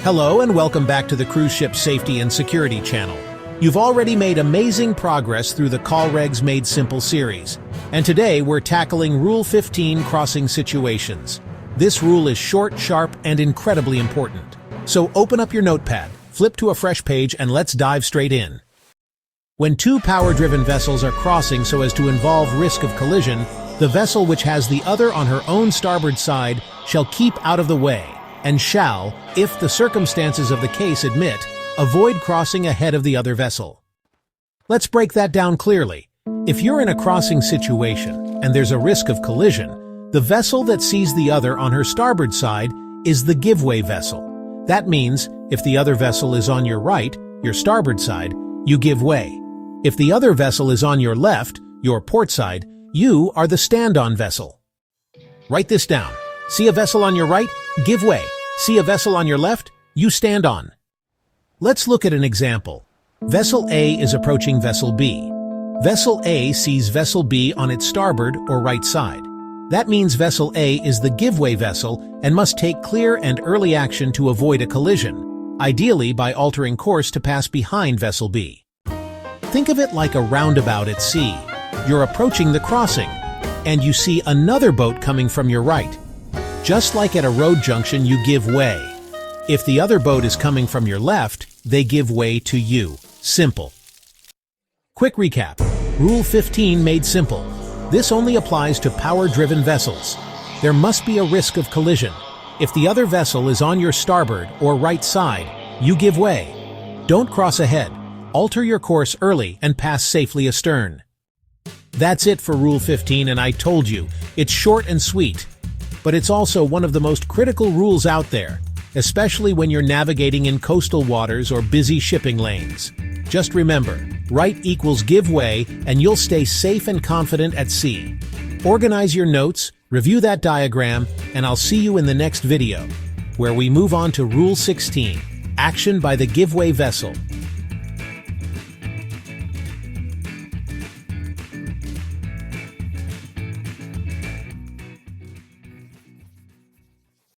Hello and welcome back to the Cruise Ship Safety and Security channel. You've already made amazing progress through the COLREGs Made Simple series, and today we're tackling Rule 15 crossing situations. This rule is short, sharp, and incredibly important. So open up your notepad, flip to a fresh page, and let's dive straight in. When two power-driven vessels are crossing so as to involve risk of collision, the vessel which has the other on her own starboard side shall keep out of the way, and shall, if the circumstances of the case admit, avoid crossing ahead of the other vessel. Let's break that down clearly. If you're in a crossing situation, and there's a risk of collision, the vessel that sees the other on her starboard side is the give-way vessel. That means, if the other vessel is on your right, your starboard side, you give way. If the other vessel is on your left, your port side, you are the stand-on vessel. Write this down. See a vessel on your right? Give way. See a vessel on your left? You stand on. Let's look at an example. Vessel A is approaching Vessel B. Vessel A sees Vessel B on its starboard or right side. That means Vessel A is the give-way vessel and must take clear and early action to avoid a collision, ideally by altering course to pass behind Vessel B. Think of it like a roundabout at sea. You're approaching the crossing, and you see another boat coming from your right. Just like at a road junction, you give way. If the other boat is coming from your left, they give way to you. Simple. Quick recap. Rule 15 made simple. This only applies to power-driven vessels. There must be a risk of collision. If the other vessel is on your starboard or right side, you give way. Don't cross ahead. Alter your course early and pass safely astern. That's it for Rule 15, and I told you, it's short and sweet. But it's also one of the most critical rules out there, especially when you're navigating in coastal waters or busy shipping lanes. Just remember, right equals give way, and you'll stay safe and confident at sea. Organize your notes, review that diagram, and I'll see you in the next video, where we move on to Rule 16, action by the give-way vessel.